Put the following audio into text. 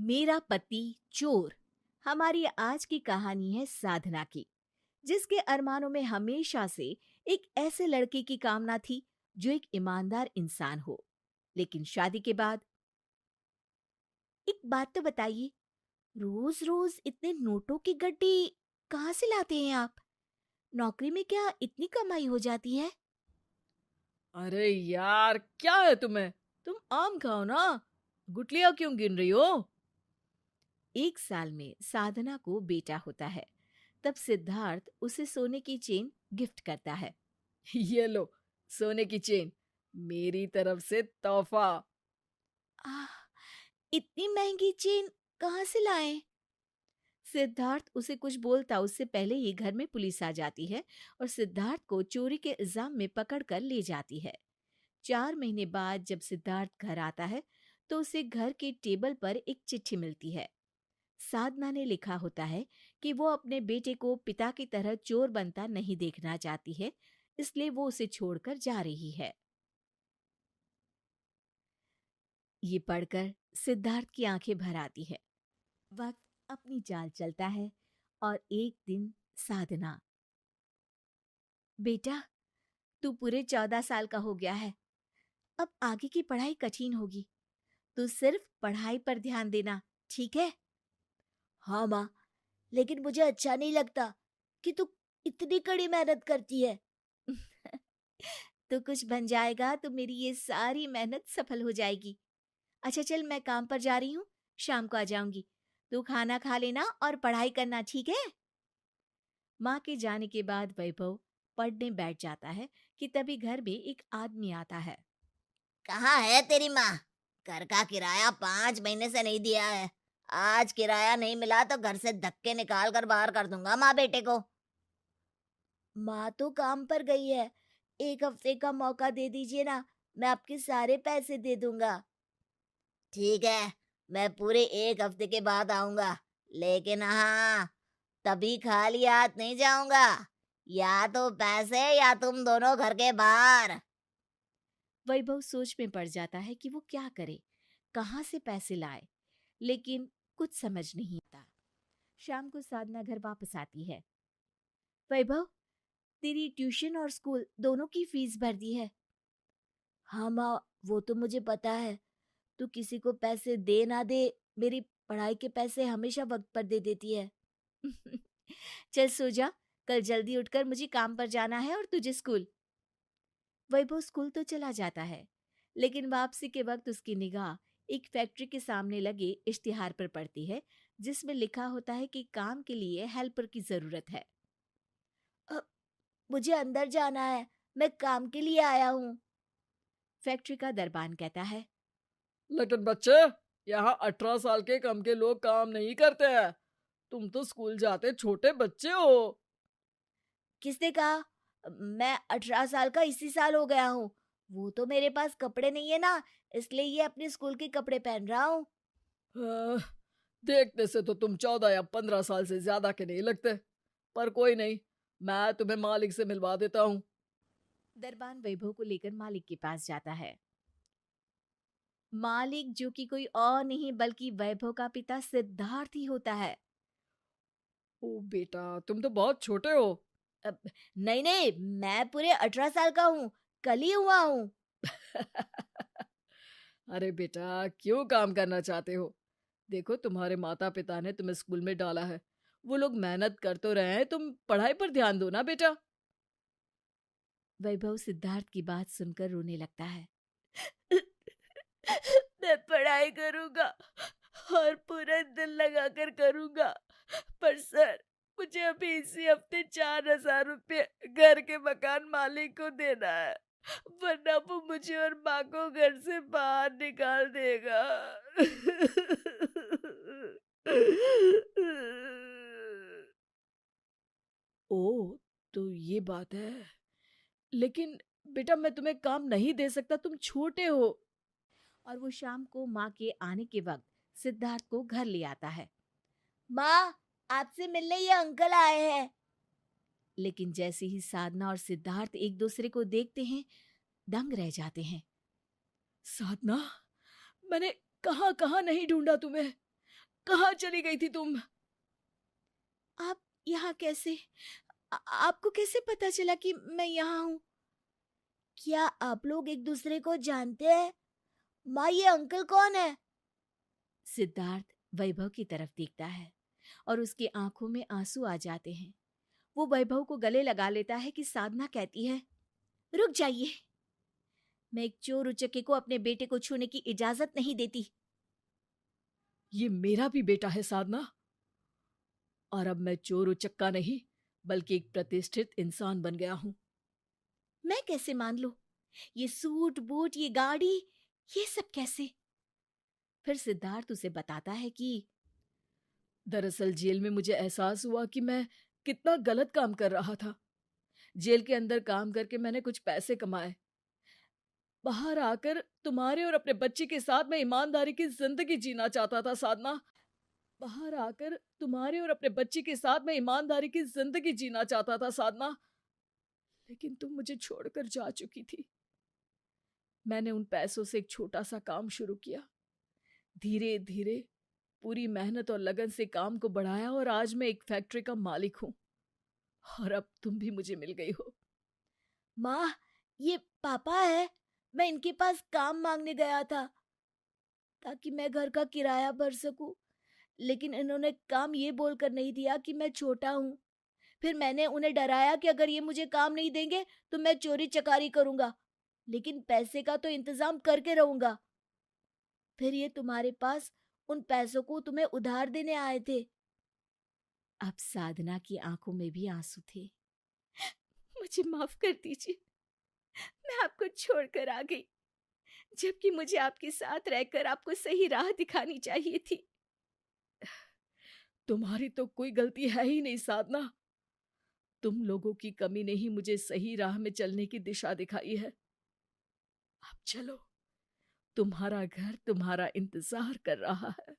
मेरा पति चोर। हमारी आज की कहानी है साधना की, जिसके अरमानों में हमेशा से एक ऐसे लड़के की कामना थी जो एक ईमानदार इंसान हो। लेकिन शादी के बाद एक बात तो बताइए, रोज रोज इतने नोटों की गड्डी कहाँ से लाते हैं आप? नौकरी में क्या इतनी कमाई हो जाती है? अरे यार, क्या है तुम्हें? तुम आम खाओ ना। गुठलियां क्यों गिन रही हो? एक साल में साधना को बेटा होता है। तब सिद्धार्थ उसे सोने की चेन गिफ्ट करता है। ये लो, सोने की चेन, मेरी तरफ से तोहफा। आह, इतनी महंगी चेन कहाँ से लाए? सिद्धार्थ उसे कुछ बोलता उससे पहले ही घर में पुलिस आ जाती है और सिद्धार्थ को चोरी के इल्जाम में पकड़ कर ले जाती है। 4 महीने बाद जब सिद्धार्थ घर आता है तो उसे घर के टेबल पर एक चिट्ठी मिलती है। साधना ने लिखा होता है कि वो अपने बेटे को पिता की तरह चोर बनता नहीं देखना चाहती है, इसलिए वो उसे छोड़कर जा रही है। ये पढ़कर सिद्धार्थ की आंखें भर आती है। वक्त अपनी चाल चलता है और एक दिन साधना, बेटा, तू पूरे 14 साल का हो गया है। अब आगे की पढ़ाई कठिन होगी। तू सिर्फ पढ़ाई पर ध्यान देना, ठीक है? हाँ माँ, लेकिन मुझे अच्छा नहीं लगता कि तू इतनी कड़ी मेहनत करती है। तू कुछ बन जाएगा तो मेरी ये सारी मेहनत सफल हो जाएगी। अच्छा चल, मैं काम पर जा रही हूँ, शाम को आ जाऊंगी। तू खाना खा लेना और पढ़ाई करना, ठीक है? माँ के जाने के बाद वैभव पढ़ने बैठ जाता है कि तभी घर में एक आदमी आता है। कहाँ है तेरी माँ? घर का किराया 5 महीने से नहीं दिया है। आज किराया नहीं मिला तो घर से धक्के निकाल कर बाहर कर दूंगा माँ बेटे को। माँ तो काम पर गई है। 1 हफ्ते का मौका दे दीजिए ना, मैं आपके सारे पैसे दे दूंगा। ठीक है, मैं पूरे 1 हफ्ते के बाद आऊंगा, लेकिन हाँ, तभी खाली हाथ नहीं जाऊंगा। या तो पैसे या तुम दोनों घर के बाहर। वैभव सोच में पड़ जाता है कि वो क्या करे, कहाँ से पैसे लाए, लेकिन कुछ समझ नहीं आता। शाम को साधना घर वापस आती है। वैभव, तेरी ट्यूशन और स्कूल दोनों की फीस भर दी है। हाँ माँ, वो तो मुझे पता है। तू किसी को पैसे दे ना दे, मेरी पढ़ाई के पैसे हमेशा वक्त पर दे देती है। चल सो जा, कल जल्दी उठकर मुझे काम पर जाना है और तुझे स्कूल। वैभव स्कूल तो चला जाता है, लेकिन वापसी के वक्त उसकी निगाह एक फैक्ट्री के सामने लगे इश्तिहार पर पड़ती है, जिसमें लिखा होता है कि काम के लिए हेल्पर की जरूरत है। अब मुझे अंदर जाना है, मैं काम के लिए आया हूँ। फैक्ट्री का दरबान कहता है। लेकिन बच्चे, यहाँ 18 साल के कम के लोग काम नहीं करते हैं। तुम तो स्कूल जाते छोटे बच्चे हो। किसने कहा? मैं 18 साल का इसी साल हो गया हूँ। वो तो मेरे पास कपड़े नहीं है ना, इसलिए ये अपने स्कूल के कपड़े पहन रहा हूँ। हाँ, देखने से तो तुम 14 या 15 साल से ज्यादा के नहीं लगते। पर कोई नहीं, मैं तुम्हें मालिक से मिलवा देता हूँ। दरबान वैभव को लेकर मालिक के पास जाता है। मालिक, जो कि कोई और नहीं बल्कि वैभव का पिता सिद्धार्थ ही होता है। ओ बेटा, तुम तो बहुत छोटे हो। अब नहीं नहीं, मैं पूरे 18 साल का हूँ, कल ही हुआ हूँ। अरे बेटा, क्यों काम करना चाहते हो? देखो, तुम्हारे माता पिता ने तुम्हें स्कूल में डाला है। वो लोग मेहनत कर तो रहे हैं, तुम पढ़ाई पर ध्यान दो ना बेटा। वैभव सिद्धार्थ की बात सुनकर रोने लगता है। मैं पढ़ाई करूंगा और पूरा दिल लगाकर करूंगा, पर सर, मुझे अभी इसी हफ्ते 4,000 रुपये घर के मकान मालिक को देना है, वरना वो मुझे और माँ को घर से बाहर निकाल देगा। ओह, तो ये बात है। लेकिन बेटा, मैं तुम्हें काम नहीं दे सकता, तुम छोटे हो। और वो शाम को माँ के आने के वक्त सिद्धार्थ को घर ले आता है। माँ, आपसे मिलने ये अंकल आए हैं। लेकिन जैसे ही साधना और सिद्धार्थ एक दूसरे को देखते हैं, दंग रह जाते हैं। साधना, मैंने कहाँ कहाँ नहीं ढूंढा तुम्हें। कहाँ चली गई थी तुम? आप यहाँ कैसे? आपको कैसे पता चला कि मैं यहाँ हूँ? क्या आप लोग एक दूसरे को जानते हैं? माँ, ये अंकल कौन है? सिद्धार्थ वैभव की तरफ देखता है और उसकी आंखों में आंसू आ जाते हैं। वो वैभव को गले लगा लेता है कि साधना कहती है, रुक जाइए, मैं एक चोर उचक्के को अपने बेटे को छूने की इजाजत नहीं देती। ये मेरा भी बेटा है साधना, और अब मैं चोर उचक्का नहीं बल्कि एक प्रतिष्ठित इंसान बन गया हूँ। मैं कैसे मान लूं? ये सूट बूट, ये गाड़ी, ये सब कैसे? फिर सिद्धार्थ उसे बताता है कि दरअसल जेल में मुझे एहसास हुआ कि मैं कितना गलत काम कर रहा था। जेल के अंदर काम करके मैंने कुछ पैसे कमाए। बाहर आकर तुम्हारे और अपने बच्चे के साथ मैं ईमानदारी की जिंदगी जीना चाहता था साधना। बाहर आकर तुम्हारे और अपने बच्चे के साथ मैं ईमानदारी की जिंदगी जीना चाहता था साधना, लेकिन तुम मुझे छोड़कर जा चुकी थी। मैंने उन पैसों से एक छोटा सा काम शुरू किया। धीरे धीरे पूरी मेहनत और लगन से काम को बढ़ाया और आज मैं एक फैक्ट्री का मालिक हूँ। और अब तुम भी मुझे मिल गई हो। माँ, ये पापा है। मैं इनके पास काम मांगने गया था ताकि मैं घर का किराया भर सकूं, लेकिन इन्होंने काम ये बोलकर नहीं दिया कि मैं छोटा हूँ। फिर मैंने उन्हें डराया कि अगर ये मुझे काम नहीं देंगे तो मैं चोरी चकारी करूंगा, लेकिन पैसे का तो इंतजाम करके रहूंगा। फिर ये तुम्हारे पास उन पैसों को तुम्हें उधार देने आए थे। अब साधना की आंखों में भी आंसू थे। मुझे माफ कर दीजिए, मैं आपको छोड़कर आ गई, जबकि मुझे आपके साथ रहकर आपको सही राह दिखानी चाहिए थी। तुम्हारी तो कोई गलती है ही नहीं साधना। तुम लोगों की कमी ने ही मुझे सही राह में चलने की दिशा दिखाई है। अब चलो, तुम्हारा घर तुम्हारा इंतजार कर रहा है।